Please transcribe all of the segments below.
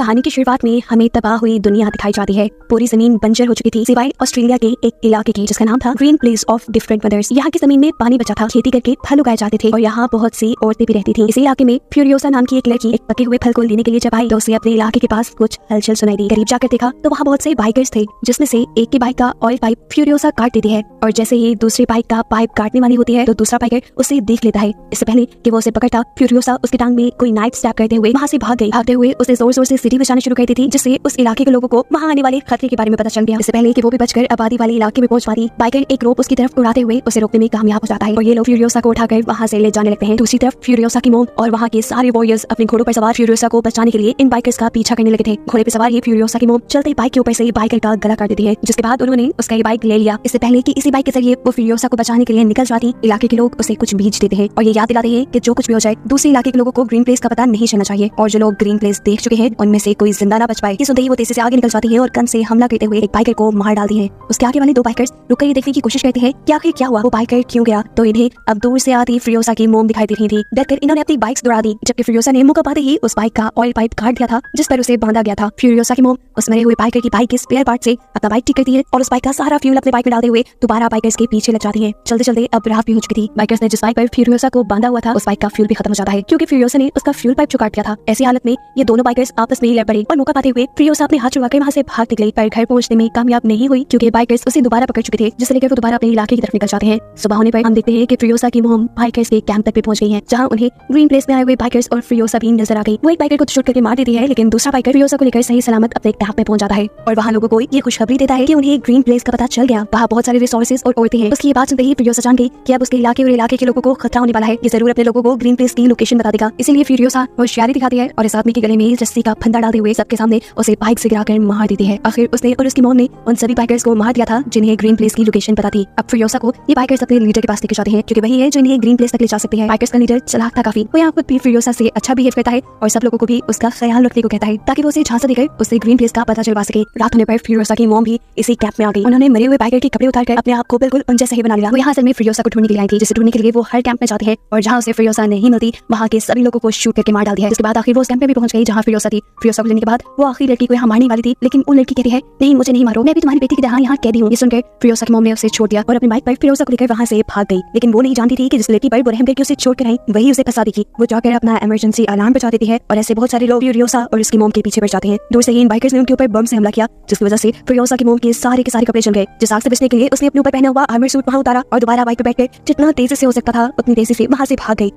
कहानी की शुरुआत में हमें तबाह हुई दुनिया दिखाई जाती है। पूरी जमीन बंजर हो चुकी थी सिवाय ऑस्ट्रेलिया के एक इलाके की जिसका नाम था green place of different mothers. यहाँ की जमीन में पानी बचा था, खेती करके फल उगाए जाते थे और यहाँ बहुत सी औरतें भी रहती थी। इसी इलाके में फ्यूरियोसा नाम की एक लड़की एक पके हुए फल को लेने के लिए जब आई तो उसे अपने इलाके के पास कुछ हलचल सुनाई दी। करीब जाकर देखा तो वहाँ बहुत से बाइकर्स थे, जिसमें से एक की बाइक का ऑयल पाइप फ्यूरियोसा काट देती है और जैसे ही दूसरी बाइक का पाइप काटने वाली होती है तो दूसरा बाइकर उसे देख लेता है। इससे पहले कि वो उसे पकड़ता, फ्यूरियोसा उसकी टांग में कोई नाइफ स्टैब करते हुए वहाँ से भाग गई। भागते हुए उसे जोर जोर से सीटी बजानी शुरू कर दी थी, जिससे उस इलाके के लोगों को वहाँ आने वाले खतरे के बारे में पता चल गया। इससे पहले कि वो भी बचकर आबादी वाले इलाके में पहुंच पाती, बाइकर एक रोप उसकी तरफ उड़ाते हुए उसे रोकने में कामयाब हो जाता है और ये लोग फ्यूरियोसा को उठाकर वहाँ से ले जाने लगते हैं। दूसरी तरफ फ्यूरियोसा की मॉम और वहाँ के सारे वॉरियर्स अपने घोड़ों पर सवार फ्यूरियोसा को बचाने के लिए इन बाइकर्स का पीछा करने लगे थे। घोड़े पर सवार ये फ्यूरियोसा की मॉम चलते बाइक के ऊपर से बाइकर का गला काट देती है, जिसके बाद उन्होंने उसका ये बाइक ले लिया। इससे पहले कि इसी बाइक के जरिए वो फ्यूरियोसा को बचाने के लिए निकल जाती, इलाके के लोग उसे कुछ बीज देते हैं और ये याद दिलाते हैं कि जो कुछ भी हो जाए दूसरे इलाके के लोगों को ग्रीन प्लेस का पता नहीं चलना चाहिए और जो लोग ग्रीन प्लेस देख चुके हैं उनमें से कोई जिंदा ना बच पाए। ये सुनते ही वो तेजी से आगे निकल जाती है और गन से हमला करते हुए एक बाइकर को मार डालती है। उसके आगे वाले दो बाइकर्स रुककर ये देखने की कोशिश करते हैं कि आखिर क्या हुआ, वो बाइकर क्यों गिरा। तो इन्हें अब दूर से आती फ्यूरियोसा की मॉम दिखाई दे रही थी। डरकर इन्होंने अपनी बाइक्स दौड़ा दी, जबकि फ्यूरियोसा ने मौका पाते ही उस बाइक का ऑयल पाइप काट दिया था जिस पर उसे बांधा गया था। फ्यूरियोसा की मॉम उस मरे हुए बाइकर की बाइक के स्पेयर पार्ट से अपना बाइक ठीक करती है और उस बाइक का सारा फ्यूल अपने बाइक में डालते हुए दोबारा बाइकर्स के पीछे लग जाती है। चलते चलते अब रात भी हो चुकी थी। बाइकर्स ने जिस बाइक पर फ्यूरियोसा को बांधा हुआ था उस बाइक का फ्यूल भी खत्म हो जाता है, क्योंकि फ्यूरियोसा ने उसका फ्यूल पाइप काट दिया था। ऐसी हालत में ये दोनों बाइकर्स आपस में ही लड़ पड़े और मौका पाते हुए फ्यूरियोसा अपने हाथ छुड़ाकर वहाँ से भाग निकली, पर घर पहुंचने में कामयाब नहीं हुई क्योंकि बाइकर्स उसे दोबारा पकड़ चुके थे, जिससे लेकर वो दोबारा अपने इलाके की तरफ निकल जाते हैं। सुबह होने पर हम देखते हैं कि फ्यूरियोसा की मॉम बाइकर्स के कैंप तक भी पहुंच गई है, जहां उन्हें ग्रीन प्लेस में आए हुए बाइकर्स और फ्यूरियोसा भी नजर आ गई। वो एक बाइकर को शूट करके मार देती है, लेकिन दूसरा बाइकर फ्यूरियोसा को लेकर सही सलामत अपने कैंप में पहुंच जाता है और वहाँ लोगों को ये खुशखबरी देता है कि उन्हें ग्रीन प्लेस का पता चल गया। वहाँ बहुत सारे रिसोर्सेज और औरतें हैं। उसकी ये बात सुनते ही फ्यूरियोसा जान गई कि अब उसके इलाके और इलाके के लोगों को खतरा होने वाला है। ये जरूर अपने लोगों को ग्रीन प्लेस की लोकेशन बता देगा। इसीलिए फ्यूरियोसा होशियारी दिखाती है और इस आदमी के गले में रस्सी का फंदा डालते हुए सबके सामने उसे बाइक से गिराकर मार देती है। आखिर उसने और उसकी मॉम ने उन सभी बाइकर्स को मार दिया था जिन्हें ग्रीन प्लेस की लोकेशन पता थी। अब फ्यूरियोसा को ये बाइकर्स अपने लीडर के पास लेके जाते हैं, क्योंकि वही है जो इन्हें ग्रीन प्लेस तक ले जा सकते हैं। बाइकर्स का लीडर चालाक था काफी, वो यहाँ खुद भी फ्यूरियोसा से अच्छा बिहेव करता है और सब लोगों को भी उसका ख्याल रखने को कहता है ताकि वो उसे झांसा देकर उससे ग्रीन प्लेस का पता चलवा सके। रात होने पर फ्यूरियोसा की मॉम भी इसी कैंप में आ गई। उन्होंने मरे हुए बाइकर के कपड़े उतारकर अपने आप को बिल्कुल उन जैसे ही बना लिया। वो यहाँ असल में फ्यूरियोसा को ढूंढने के लिए आई थी, जिसे ढूंढने के लिए वो हर कैंप में जाती है और जहाँ उसे फ्यूरियोसा नहीं मिलती वहाँ के सभी लोगों को शूट करके मार डालती है। इसके बाद आखिर वो उस कैंप में भी पहुंच गई जहाँ फ्यूरियोसा थी। फ्यूरियोसा को लेने के बाद वो आखिरी लड़की को यहाँ मारने वाली थी, लेकिन वो लड़की कहती है नहीं, मुझे नहीं मारो, मैं भी तुम्हारी बेटी की तरह यहाँ कैदी हूँ। ये सुनकर फ्यूरियोसा की मॉम ने उसे छोड़ दिया और अपनी बाइक पर फ्यूरियोसा को लेकर वहाँ से भाग गई, लेकिन वो नहीं जानती थी कि जिस लड़की पर वो रहम करके उसे छोड़ कर आई वही उसे फंसा देगी। वो जाकर अपना इमरजेंसी अलार्म बजा देती है और ऐसे बहुत सारे लोग फ्यूरियोसा और उसकी मॉम के पीछे पड़ जाते हैं। दूर से ही इन बाइकर्स ने उनके ऊपर बम से हमला किया, जिसकी वजह से फ्यूरियोसा की मॉम के सारे कपड़े जल गए। जिस आग से बचने के लिए उसने अपने ऊपर पहना हुआ आर्मर सूट वहाँ उतारा और दोबारा बाइक पर बैठकर जितना तेजी से हो सकता था उतनी तेजी से वहाँ से भाग गई।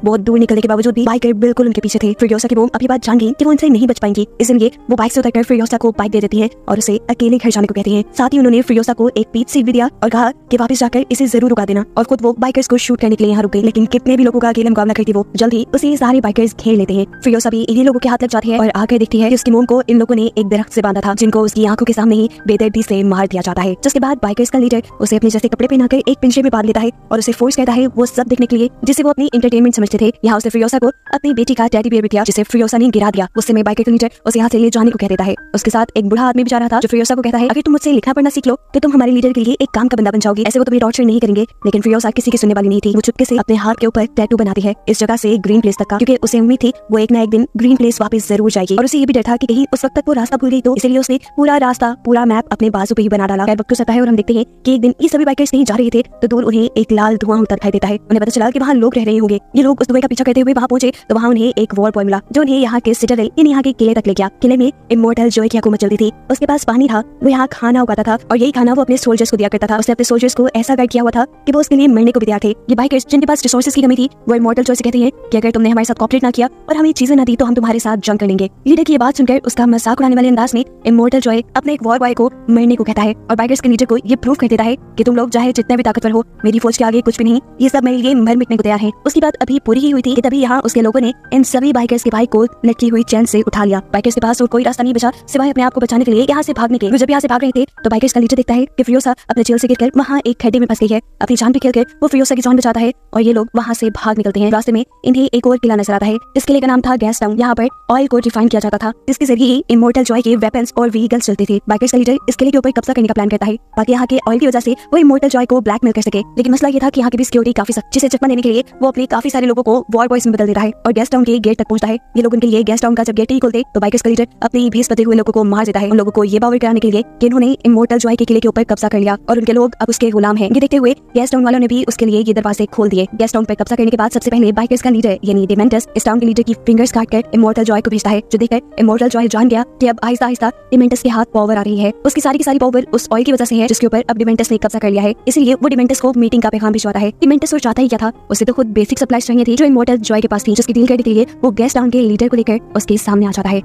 बहुत दूर निकलने के बावजूद भी बाइकर बिल्कुल उनके पीछे थे। फ्यूरियोसा की मॉम अपनी बात जान गई कि वो इनसे नहीं बच पाएंगी, इसलिए वो बाइक से उतरकर फ्यूरियोसा को बाइक दे देती है और उसे अकेले घर जाने को कहती हैं। साथ ही उन्होंने फ्यूरियोसा को एक पीच सीट भी दिया और कहा कि वापस जाकर इसे जरूर रुका देना, और खुद वो बाइकर्स को शूट करने के लिए यहाँ रुक गई। लेकिन कितने भी लोगों का अकेले मुकाबला करती वो जल्द ही उसे सारे बाइकर्स घेर लेते हैं। फ्यूरियोसा भी इन्हीं लोगों के हाथ लग जाती है और आकर देखती है कि उसकी मॉम को इन लोगों ने एक दरख्त से बांधा था, जिनको उसकी आंखों के सामने ही बेदर्दी से मार दिया जाता है। जिसके बाद बाइकर्स का लीडर उसे अपने जैसे कपड़े पहनाकर एक पिंजरे में बांध लेता है और उसे फोर्स करता है वो सब देखने के लिए जिसे वो अपनी एंटरटेनमेंट समझते थे। यहाँ उसे फ्यूरियोसा को अपनी बेटी का टेडी बियर भी दिया, जिसे फ्यूरियोसा ने गिरा दिया। उस समय बाइकर का लीडर उसे यहाँ से ले जाने को कह देता है। उसके साथ एक बूढ़ा आदमी भी जा रहा था जो फ्यूरियोसा को कहता है अगर तुम मुझसे लिखना पढ़ना सीख लो तो तुम हमारे लीडर के लिए एक काम का बंदा बन जाओगी, ऐसे वो तुम्हें टॉर्चर नहीं करेंगे। लेकिन फ्यूरियोसा किसी की सुनने वाली नहीं थी। वो चुपके से अपने हाथ के ऊपर टैटू बनाती है इस जगह से ग्रीन प्लेस तक का, क्योंकि उसे उम्मीद थी वो एक ना एक दिन ग्रीन प्लेस वापस जरूर जाएगी और उसे ये भी डर था कि कहीं उस वक्त तक वो रास्ता भूल गई तो, इसलिए उसने पूरा रास्ता पूरा मैप अपने बाजू पे ही बना डाला। वक्त गुजरता है और हम देखते हैं कि एक दिन ये सभी बाइकर्स कहीं जा रहे थे तो दूर उन्हें एक लाल धुआं उड़ता दिखाई देता है। उन्हें पता चला कि वहाँ लोग रह रहे होंगे। ये लोग उस धुएं का पीछा करते हुए वहाँ पहुंचे तो वहाँ उन्हें एक वॉर बॉय मिला जो उन्हें यहाँ के सिटाडेल यहाँ के किले तक ले गया। किले में इमोर्टल जॉय की हुकूमत चलती थी। उसके पास पानी था, वो यहाँ खाना उगाता था और यही खाना वो अपने सोल्जर्स को दिया करता था। उसने अपने सोल्जर्स को ऐसा गाइड किया हुआ था कि वो उसके लिए मरने को भी तैयार थे। ये बाइकर्स जिनके पास रिसोर्सेज की कमी थी वो इमोर्टल जॉय से कहते हैं कि अगर तुमने हमारे साथ कोऑपरेट ना किया और हमें चीजें ना दी तो हम तुम्हारे साथ जंग कर लेंगे। लीडर की ये बात सुनकर उसका मजाक उड़ाने वाले अंदाज में इमोर्टल जॉय अपने एक वॉर बॉय को मरने को कहता है और बाइकर्स के लीडर को ये प्रूव कर देता है कि तुम लोग चाहे जितने भी ताकतवर हो मेरी फौज के आगे कुछ भी नहीं, ये सब मेरे लिए मर मिटने को तैयार है। उसकी बात अभी पूरी ही हुई थी कि तभी यहाँ उसके लोगों ने इन सभी बाइकर्स के बाइक को लटकी हुई चैन से उठा लिया। बाइकर्स के पास और कोई रास्ता नहीं बचा सिवाय अपने आप को बचाने के लिए यहाँ से भागने के। जब यहाँ से भाग रहे थे तो बाइकर्स का लीडर देखता है कि फ्यूरियोसा अपने जेल से गिरकर वहाँ एक खड्डे में फंस गई है। अपनी जान पे खेलकर वो फ्यूरियोसा की जान बचाता है और ये लोग वहाँ से भाग निकलते हैं। रास्ते में इन्हें एक और किला नजर आता है। इस किले का नाम था गैस टाउन। यहाँ पर ऑयल को रिफाइन किया जाता था, जिसके जरिए ही इमोर्टल जॉय के वेपन्स और व्हीकल्स चलते थे। बाइकर्स का लीडर इस किले के ऊपर कब्जा करने का प्लान करता है ताकि यहाँ के ऑयल की वजह से वो इमोर्टल जॉय को ब्लैकमेल कर सके। लेकिन मसला ये था कि यहाँ की भी सिक्योरिटी काफी सख्त, जिसे चकमा देने के लिए वो अपने काफी सारे लोगों लोगों को वॉर बॉयज में बदल देता है और गैस टाउन के गेट तक पहुंचता है। ये लोग उनके लिए गैस टाउन का जब गेट नहीं खोलते तो बाइकर्स का लीडर अपनी भीस पते हुए लोगों को मार देता है। उन लोगों को ये बावर कराने के लिए कि इन्होंने इमोर्टल जॉय के किले के ऊपर कब्जा कर लिया और उनके लोग अब उसके गुलाम हैं। ये देखते हुए गैस टाउन वालों ने भी उसके लिए ये दरवाजे खोल दिए। गैस टाउन पर कब्जा करने के बाद सबसे पहले बाइकर्स का लीडर यानी डिमेंटस इस टाउन के लीडर की फिंगर्स काटकर इमोर्टल जॉय को भेजता है, जो देखकर इमोर्टल जॉय जान गया कि अब आहिस्ता आहिस्ता डिमेंटस के हाथ पावर आ रही है। उसकी सारी की सारी पावर उस ऑयल की वजह से है जिसके ऊपर अब डिमेंटस ने कब्जा कर लिया है। इसलिए वो डिमेंटस को मीटिंग का पैगाम भिजवाता है। डिमेंटस को चाहता ही क्या था, उसे तो खुद बेसिक सप्लाईज चाहिए थी जो इमोर्टल जॉय के पास थी, जिसकी डील करने के लिए वो गैस टाउन के लीडर को लेकर उसके सामने आ जाता है।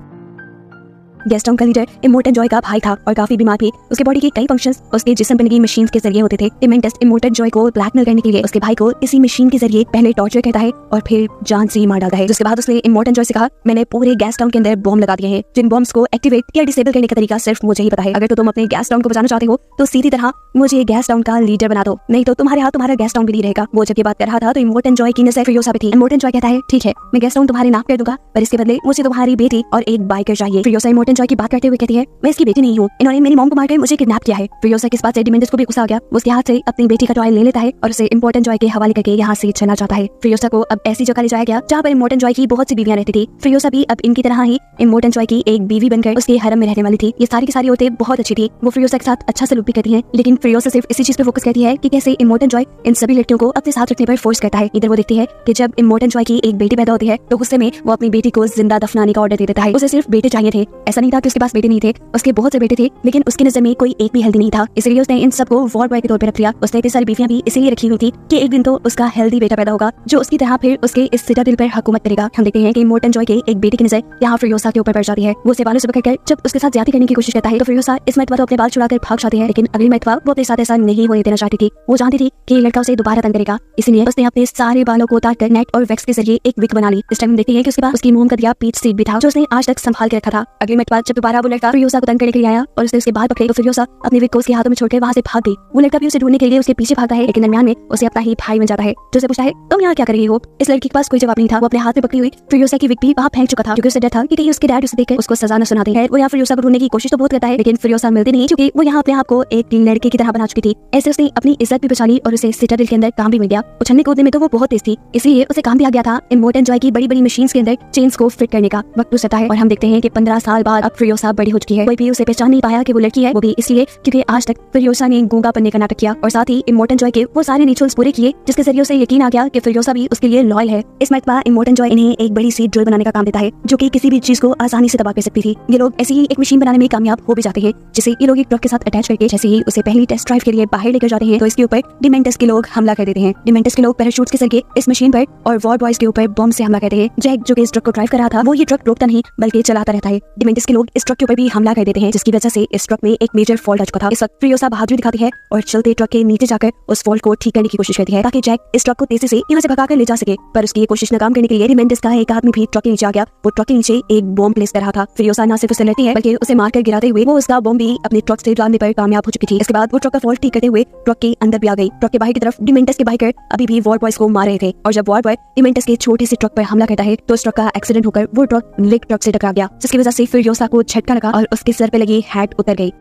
गैस टाउन का लीडर इमोर्टल जॉय का भाई था और काफी बीमार भी। उसके बॉडी के कई फंक्शंस उसके जिस्म पे लगी मशीन के जरिए होते थे। डिमेंटस इमोर्टल जॉय को ब्लैकमेल करने के लिए उसके भाई को इसी मशीन के जरिए पहले टॉर्चर करता है और फिर जान से ही मार डालता है। जिसके बाद उसने इमोर्टल जॉय से कहा, मैंने पूरे गैस टाउन के अंदर बॉम्ब लगा दिए हैं, जिन बॉम्ब्स को एक्टिवेट या डिसेबल करने का तरीका सिर्फ मुझे ही पता है। अगर तो तुम अपने गैस टाउन को बचाना चाहते हो तो सीधी तरह मुझे गैस टाउन का लीडर बना दो, नहीं तो तुम्हारे हाथ तुम्हारा गैस टाउन भी नहीं रहेगा। वो जब ये बात कर रहा था तो इमोर्टल जॉय की नजर फ्रियोसा पे थी। इमोर्टल जॉय कहता है, ठीक है मैं गैस टाउन तुम्हारे नाम कर दूंगा, पर इसके बदले मुझे तुम्हारी बेटी और एक बाइकर चाहिए। फ्रियोसा इमोर्टल जॉय की बात करते हुए कहती है, मैं इसकी बेटी नहीं हूँ, इन्होंने मेरी मॉम को मारकर मुझे किडनैप किया है। फ्रियोसा के इस बात से डिमेंटस को भी गुस्सा आ गया। उसके हाथ से अपनी बेटी का टॉय ले लेता है और उसे इमोर्टल जॉय के हवाले करके यहाँ से चला जाता है। फ्रियोसा को अब ऐसी जगह ले जाया गया जहाँ पर इमोर्टल जॉय की बहुत सी बीवियां रहती थी। फ्रियोसा भी अब इनकी तरह ही इमोर्टल जॉय की एक बीवी बनकर उसके हरम में रहने वाली थी। ये सारी की सारी औरतें बहुत अच्छी थी, वो फ्रियोसा के साथ अच्छा सलूक भी करती हैं, लेकिन फ्रियोसा सिर्फ इसी चीज पे फोकस करती है कि कैसे इमोर्टल जॉय इन सभी लड़कियों को अपने साथ रखने पर फोर्स करता है। इधर वो देखती है कि जब इमोर्टल जॉय की एक बेटी पैदा होती है तो गुस्से में वो अपनी बेटी को जिंदा दफनाने का ऑर्डर दे देता है। उसे सिर्फ बेटे चाहिए थे, ऐसा नहीं था कि उसके पास बेटे नहीं थे, उसके बहुत से बेटे थे, लेकिन उसकी नजर में कोई एक भी हेल्दी नहीं था। इसलिए उसने इन सबको वॉर बॉय के तौर पर रख लिया। उसने इतनी सारी बीवियां भी इसीलिए रखी हुई थी कि एक दिन तो उसका हेल्दी बेटा पैदा होगा जो उसकी तरह फिर उसके इस सिटाडेल पर हुकूमत करेगा। हम देखते हैं कि इमोर्टल जॉय के एक बेटे की नजर यहाँ फ्रियोसा के ऊपर पड़ जाती है। वो उसे बालों से पकड़कर जब उसके साथ ज्यादा करने की कोशिश करता है तो फ्रियोसा इस मरतबा तो अपने बाल छुड़ाकर भाग जाती है, लेकिन अगली मरतबा वो अपने साथ ऐसा नहीं होने देना चाहती थी। वो जानती थी कि लड़का उसे दोबारा तंग करेगा, इसलिए उसने अपने सारे बालों को उतार कर नेट और वैक्स के जरिए एक विग बना ली। इस टाइम देखते हैं कि उसके पास उसकी मोम का दिया पीच सीट भी था जो उसने आज तक संभाल के रखा था। अगली मरतबा जब दोबारा वो लड़का फ्रियोसा को तंग करने के लिए आया और उसने उसके बाल पकड़े तो फ्रियोसा अपने विग को उसके हाथों में छोड़कर वहां से भाग गई। वो लड़का भी उसे ढूंढने के लिए उसके पीछे भागता है, लेकिन दरमियान में उसे अपना ही भाई बन जाता है जो उसे पूछता है, तुम यहाँ क्या कर रही हो। इस लड़की के पास कोई जवाब नहीं था। वो अपने हाथ में पकड़ी हुई फ्रियोसा की विग भी वहाँ फेंक चुका था क्योंकि उसे डर था कि कहीं उसके डैड उसे देखकर उसको सजा न सुना दे। वो यहाँ फ्रियोसा को ढूंढने की कोशिश तो बहुत करता है, लेकिन फ्रियोसा मिलती नहीं क्योंकि वो यहाँ अपने आप को एक लड़के की तरह बना चुकी थी। ऐसे उसने अपनी इज्जत भी बचा ली और उसे सिटाडेल के अंदर काम भी मिल गया। उछलने कूदने में तो वो बहुत तेज थी, इसलिए उसे काम भी आ गया था इमोर्टल जॉय की बड़ी बड़ी मशीन्स के अंदर चेन्स को फिट करने का। वक्त गुजरता है और हम देखते हैं कि 15 साल बाद अब फ्रियोसा बड़ी हो चुकी है। कोई भी उसे पहचान नहीं पाया कि वो लड़की है, वो भी इसलिए क्योंकि आज तक फ्रियोसा ने गूंगा बनने का नाटक किया और साथ ही इमोर्टल जॉय के वो सारे रिचुअल्स पूरे किए जिसके जरिए उसे यकीन आ गया कि फ्रियोसा भी उसके लिए लॉयल है। इस मरतबा इमोर्टल जॉय इन्हें एक बड़ी सी ड्रिल बनाने का काम देता है जो कि किसी भी चीज को आसानी से तबाह कर सकती थी। ये लोग ऐसी ही एक मशीन बनाने में कामयाब हो भी जाते हैं जिसे ये लोग एक ट्रक के साथ अटैच करके जैसे ही उसे पहली टेस्ट ड्राइव के लिए बाहर लेकर जाते हैं तो इसके ऊपर डिमेंटस के लोग हमला कर देते हैं। डिमेंटस के लोग पैराशूट्स के जरिए इस मशीन पर और वॉर बॉयज के ऊपर बॉम्ब से हमला करते हैं। जैक जो कि इस ट्रक को ड्राइव कर रहा था वो ये ट्रक रोकता नहीं बल्कि चलाता रहता है। डिमेंटस के लोग इस ट्रक के ऊपर भी हमला कर देते हैं जिसकी वजह से इस ट्रक में एक मेजर फॉल्ट आ चुका था। इस वक्त फ्रियोसा बहादुरी दिखाती है और चलते ट्रक के नीचे जाकर उस फॉल्ट को ठीक करने की कोशिश करती है ताकि जैक इस ट्रक को तेजी से यहाँ से भगाकर ले जा सके। पर उसकी ये कोशिश नाकाम करने के लिए डिमेंटस का एक आदमी भी ट्रक के नीचे आ गया। वो ट्रक के नीचे एक बॉम्ब प्लेस कर रहा था। फ्रियोसा न सिर्फ उसे लड़ती है बल्कि उसे मारकर गिराते हुए वो उसका बॉम्ब भी अपने ट्रक से डालने पर कामयाब हो चुकी थी। इसके बाद वो ट्रक का फॉल्ट ठीक करते हुए ट्रक के अंदर भी आ गई। ट्रक के बाहर की तरफ डिमेंटस के बाइकर अभी भी वॉर बॉयज को मार रहे थे और जब वॉर बॉय डिमेंटस के छोटे से ट्रक पर हमला करता है तो उस ट्रक का एक्सीडेंट होकर वो ट्रक लिक ट्रक से टकरा गया जिसकी वजह से फ्रियोसा को झटका लगा और उसके सर पे लगी हैट उतर गई।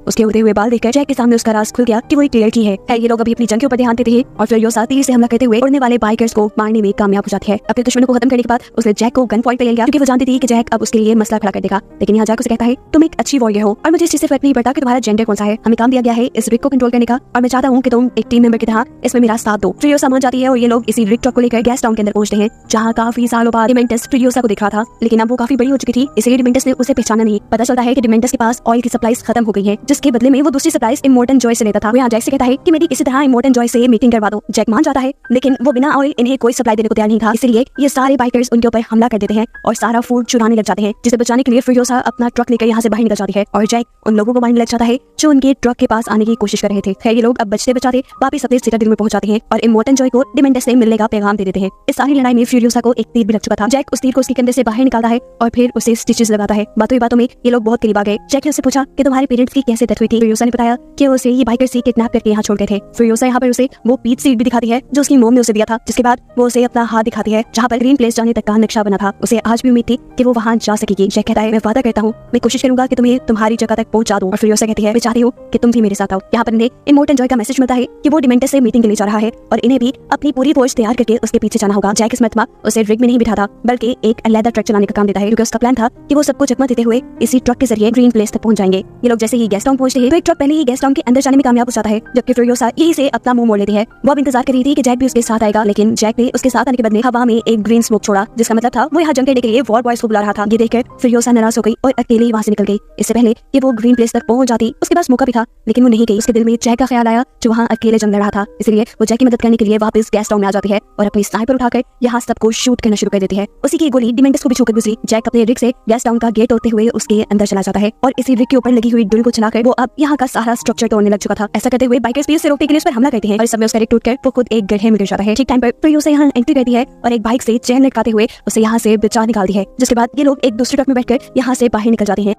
उसके उड़े हुए बाल देखकर जैक के सामने उसका राज खुल गया कि वो एक लड़की है। ये लोग अभी अपनी जंग के ऊपर ध्यान देते हैं और फ्रियोसा तीर से हमला करते हुए उड़ने वाले बाइकर्स को मारने में कामयाब हो जाती है। अपने दुश्मनों को खत्म करने के बाद उसने जैक को गन पॉइंट पे ले लिया क्योंकि वो जानती थी कि जैक अब उसके लिए मसला खड़ा कर देगा। लेकिन यहाँ जैक उसे कहता है, तुम एक अच्छी वॉरियर हो और मुझे इस चीज से फर्क नहीं पड़ता कि तुम्हारा जेंडर कौन सा है। हमें काम दिया गया है इस रिग को कंट्रोल करने का और मैं चाहता हूँ कि तुम एक टीम मेंबर की तरह इसमें मेरा साथ दो। फ्रियोसा मान जाती है और ये लोग इसी रिग ट्रक को लेकर गैस टाउन के अंदर पहुंचते हैं जहाँ काफी सालों बाद डिमेंटस फ्रियोसा को दिख रहा था, लेकिन अब वो काफी बड़ी हो चुकी थी इसलिए डिमेंटस ने उसे पहचाना नहीं। पता चलता है कि डिमेंटस के पास ऑयल की सप्लाईज खत्म हो गई है जिसके बदले में वो दूसरी सप्लाईज इमोर्टल जॉय से लेता था। वो यहाँ जैक से कहता है कि मेरी किसी तरह इमोर्टल जॉय से मीटिंग करवा दो। जैक मान जाता है लेकिन वो बिना ऑयल इन्हें कोई सप्लाई देने को तैयार नहीं था, इसलिए ये सारे बाइकर्स उनके ऊपर हमला कर देते हैं और सारा फूड चुराने लग जाते हैं जिसे बचाने के लिए फ्रियोसा अपना ट्रक लेकर यहाँ से बाहर निकल जाती है और जैक उन लोगों को मारने लग जाता है जो उनके ट्रक के पास आने की कोशिश कर रहे थे। ये लोग अब बचते बचाते वापस अपने सिटाडेल में पहुंच जाते हैं और इमोर्टल जॉय को डिमेंटस से मिलने का पैगाम दे देते हैं। इस सारी लड़ाई में फ्रियोसा को एक तीर भी लग चुका था। जैक उस तीर को उसके कंधे से बाहर निकालता है और फिर उसे स्टिचेस लगाता है। बातों में ये लोग बहुत करीब आ गए। जैक ने उससे पूछा कि तुम्हारे पेरेंट्स की कैसे से डेथ हुई थी। फ्यूरियोसा ने बताया कि उसे ये बाइकर्स ही किडनैप करके यहाँ छोड़ गए थे। फ्यूरियोसा यहाँ पर उसे वो पीच सीट भी दिखाती है जो उसकी मोम ने उसे दिया था, जिसके बाद वो उसे अपना हाथ दिखाती है जहाँ पर ग्रीन प्लेस जाने तक का नक्शा बना था। उसे आज भी उम्मीद थी कि वो वहाँ जा सकेगी। जैक कहता है मैं वादा करता हूँ मैं कोशिश करूंगा कि तुम्हें तुम्हारी जगह तक पहुंचा दूं। और फ्यूरियोसा कहती है मैं चाहती हूँ कि तुम भी मेरे साथ आओ। यहाँ पर इन्हें इमोर्टल जॉय का मैसेज मिलता है कि वो डिमेंटस से मीटिंग के लिए जा रहा है और इन्हें भी अपनी पूरी फौज तैयार करके उसके पीछे जाना होगा। जैक इस मर्तबा उसे रिग में नहीं बिठाता बल्कि एक लेदर ट्रक चलाने का काम देता है, क्योंकि उसका प्लान था कि वो सबको चकमा देते हुए इसी ट्रक के जरिए ग्रीन प्लेस तक पहुंच जाएंगे। ये लोग जैसे ही गेस्ट टाउन पहुंचते हैं तो एक ट्रक पहले ही गेस्ट टाउन के अंदर जाने में कामयाब हो जाता है, जबकि फ्यूरियोसा यहीं से अपना मुंह मोड़ लेती है। वो अब इंतजार कर रही थी कि जैक भी उसके साथ आएगा, लेकिन जैक ने उसके साथ आने के बदले हवा में एक ग्रीन स्मोक छोड़ा, जिसका मतलब था वो यहाँ जंग करने के लिए वॉर बॉयज को बुला रहा था। ये देखकर फ्यूरियोसा नाराज हो गई और अकेले ही वहाँ से निकल गई। इससे पहले कि वो ग्रीन प्लेस तक पहुंच जाती उसके पास मौका भी था, लेकिन वो नहीं गई। उसके दिल में जैक का ख्याल आया जो वहाँ अकेले जंग लड़ रहा था, इसलिए वो जैक की मदद करने के लिए वापस गेस्ट टाउन में आ जाती है और अपनी स्नाइपर उठाकर यहाँ सबको शूट करना शुरू कर देती है। उसी की गोली डिमेंटस को भी छूकर गुजरी। जैक अपने रिग से गेस्ट टाउन का गेट तोड़ते हुए उसके अंदर चला जाता है और इसी रिग के ऊपर लगी हुई ड्रिल को चलाकर वो अब यहाँ का सारा स्ट्रक्चर तोड़ने लग चुका था। ऐसा करते हुए बाइकर्स भी उसे रोकने के लिए उस पर हमला करते हैं और इस समय उसका रिग टूटकर वो खुद एक गड्ढे में गिर जाता है। ठीक टाइम पर फ्यूरियोसा यहाँ एंट्री करती है और एक बाइक से चैन लटकाते हुए उसे यहाँ से बचा निकालती है, जिसके बाद ये लोग एक दूसरे ट्रक में बैठकर यहाँ से बाहर निकल जाते हैं।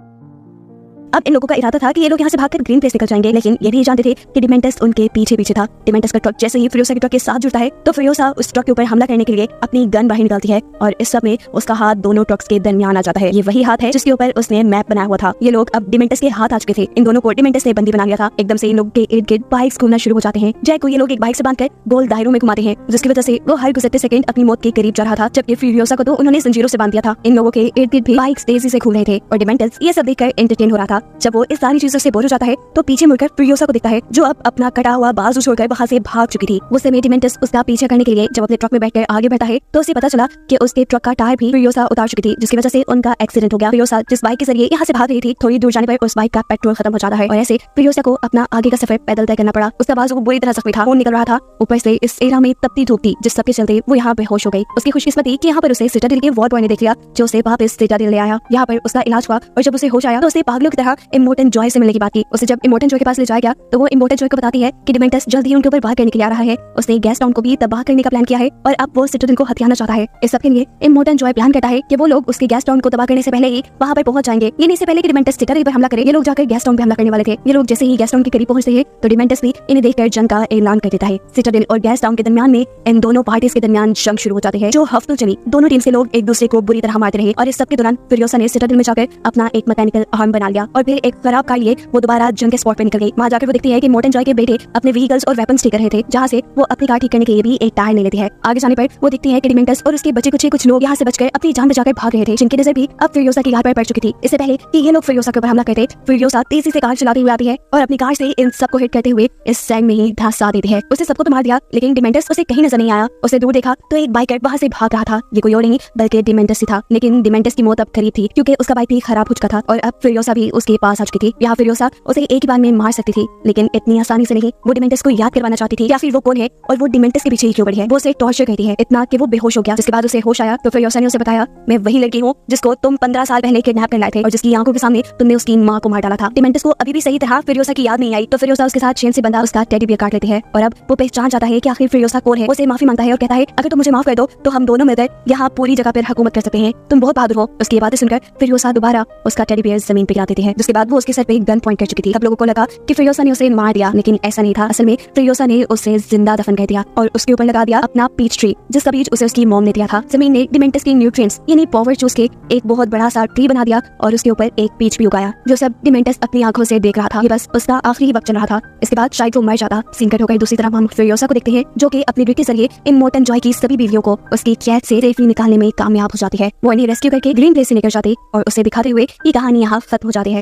अब इन लोगों का इरादा था कि ये लोग यहाँ से भागकर ग्रीन प्लेस निकल जाएंगे, लेकिन ये भी जानते थे कि डिमेंटस उनके पीछे पीछे था। डिमेंटस का ट्रक जैसे ही फ्यूरियोसा के ट्रक के साथ जुड़ता है तो फ्यूरियोसा उस ट्रक के ऊपर हमला करने के लिए अपनी गन बाहर निकालती है और इस समय उसका हाथ दोनों ट्रक्स के दरमियान आ जाता है। ये वही हाथ है जिसके ऊपर उसने मैप बनाया हुआ था। ये लोग अब डिमेंटस के हाथ आ चुके थे। इन दोनों को डिमेंटस ने बंदी बना लिया था। एकदम से इन लोगों के इर्द गिर्द बाइक्स घूमना शुरू हो जाते हैं। जैक को ये लोग एक बाइक से बांधकर गोल दायरों में घुमाते हैं, जिसकी वजह से वो हर गुजरते सेकंड अपनी मौत के करीब जा रहा था, जबकि फ्यूरियोसा को तो उन्होंने जंजीरों से बांध दिया था। इन लोगों के इर्द गिर्द भी बाइक्स तेजी से घूम रहे थे और डिमेंटस ये सब देखकर एंटरटेन हो रहा था। जब वो इस सारी चीजों से बोर हो जाता है तो पीछे मुड़कर फ्यूरियोसा को दिखता है जो अब अपना कटा हुआ बाजू छोड़कर वहाँ से भाग चुकी थी। उस समय डिमेंटस उसका पीछा करने के लिए जब अपने ट्रक में बैठकर आगे बढ़ता है तो उसे पता चला कि उसके ट्रक का टायर भी फ्यूरियोसा उतार चुकी थी, जिसकी वजह से उनका एक्सीडेंट हो गया। फ्यूरियोसा जिस बाइक के जरिए यहाँ से भाग रही थी, थोड़ी दूर जाने पर उस बाइक का पेट्रोल खत्म हो जाता है और ऐसे फ्यूरियोसा को अपना आगे का सफर पैदल तय करना पड़ा। उसका बाजू बुरी तरह जख्मी था, खून निकल रहा था। ऊपर से इस एरा में तपती धूप थी, जिस सबके चलते वो यहाँ बेहोश हो गई। उसकी खुशकिस्मती कि यहाँ पर उसे सिटाडेल के वॉर बॉय ने देख लिया जो उसे वापस सिटाडेल ले आया। यहाँ पर उसका इलाज हुआ और जब उसे होश आया तो उसे पागलों की तरह इमोर्टल जॉय से मिलने की बात की। उसे जब इमोर्टल जॉय के पास ले जाया गया तो वो इमोर्टल जॉय को बताती है कि डिमेंटस जल्द ही उनके ऊपर वार करने के लिए आ रहा है। उसने गेस्ट टाउन को भी तबाह करने का प्लान किया है और अब वो सिटाडेल को हथियाना चाहता है। इस सब के लिए इमोर्टल जॉय प्लान करता है कि वो लोग उसके गेस्ट टाउन को तबाह करने से पहले ही वहाँ पर पहुंच जाएंगे। ये नहीं से पहले कि डिमेंटस सिटाडेल पर हमला करे, ये लोग जाकर गेस्ट टाउन पे हमला करने वाले थे। ये लोग जैसे ही गेस्ट टाउन के करीब पहुंचते हैं तो डिमेंटस भी इन्हें देखकर जंग का ऐलान कर देता है। सिटाडेल और गेस्ट टाउन के दरमियान में इन दोनों पार्टीज के दरमियान जंग शुरू हो जाती है जो हफ्तों चली। दोनों टीम से लोग एक दूसरे को बुरी तरह मारते रहे और इस सब के दौरान फ्यूरियोसा ने सिटाडेल में जाकर अपना एक मैकेनिकल आर्म बना लिया और फिर एक खराब कार लिए वो दोबारा जंग के स्पॉट पे निकल गई। वहाँ जाकर वो देखती है कि इमोर्टल जॉय के बेटे अपने व्हीकल्स और वेपन्स ठीक कर रहे थे, जहाँ से वो अपनी कार ठीक करने के लिए भी एक टायर ले लेती है। आगे जाने पर वो देखती है कि डिमेंटस और उसके बचे कुछ लोग यहाँ से बचकर अपनी जान बचाकर भाग रहे थे, जिनकी नजर भी अब फ्यूरियोसा की कार पर पड़ चुकी थी। इससे पहले कि ये लोग फ्यूरियोसा के ऊपर हमला करते, फ्यूरियोसा तेजी से कार चलाती हुई आती है और अपनी कार से इन सबको हिट करते हुए इस सैंग में ही धंसा देती है। उसे सबको तो मार दिया, लेकिन डिमेंटस उसे कहीं नजर नहीं आया। उसे दूर देखा तो एक बाइकर वहाँ से भाग रहा था। ये कोई और नहीं बल्कि डिमेंटस ही था, लेकिन डिमेंटस की मौत अब करीब थी क्योंकि उसका बाइक भी खराब हो चुका था और अब फ्यूरियोसा भी उसके पास आ चुकी थी। यहाँ फ्यूरियोसा उसे एक ही बार में मार सकती थी, लेकिन इतनी आसानी से नहीं। वो डिमेंटस को याद करवाना चाहती थी या फिर वो कौन है और वो डिमेंटस के पीछे ही क्यों पड़ी है। वो उसे टॉर्चर करती है इतना कि वो बेहोश हो गया। जिसके बाद उसे होश आया तो फ्यूरियोसा ने उसे बताया, मैं वही लड़की हूँ जिसको तुम 15 साल पहले किडनैप कर लाए थे और जिसकी आंखों के सामने तुमने उसकी माँ को मार डाला था। डिमेंटस को अभी भी सही तरह फ्यूरियोसा की याद नहीं आई तो फ्यूरियोसा उसके साथ चेन से बंधा उसका टेडी बियर काट लेती है और अब वो पहचान जाता है कि आखिर फ्यूरियोसा कौन है। उसे माफी मांगता है और कहता है, अगर तुम मुझे माफ कर दो तो हम दोनों मिलकर यहाँ पूरी जगह पर हुकूमत कर सकते हैं, तुम बहुत बहादुर हो। उसकी बातें सुनकर फ्यूरियोसा दोबारा उसका टेडी बियर जमीन पे गिरा देती है, जिसके बाद वो उसके सर पे गन पॉइंट कर चुकी थी। अब लोगों को लगा कि फ्यूरियोसा ने उसे मार दिया, लेकिन ऐसा नहीं था। असल में फ्यूरियोसा ने उसे जिंदा दफन कर दिया और उसके ऊपर लगा दिया अपना पीच ट्री, जिसका बीज उसे उसकी मॉम ने दिया था। जमीन ने डिमेंटस की न्यूट्रिएंट्स यानी पावर चूस के एक बहुत बड़ा सा ट्री बना दिया और उसके ऊपर एक पीच भी उगाया, जो सब डिमेंटस अपनी आंखों से देख रहा था। ये बस उसका आखिरी वक्त चल रहा था। इसके बाद शायद वो मर जाता। सीन कट होकर दूसरी तरफ हम फ्यूरियोसा को देखते हैं जो कि अपनी ड्रिल के जरिए इमोर्टल जॉय की सभी बीवियों को उसकी कैद से सेफली निकालने में कामयाब हो जाती है। वो इन्हें रेस्क्यू करके ग्रीन प्लेस से निकल जाती और उसे दिखाते हुए ये कहानी यहाँ खत्म हो जाती है।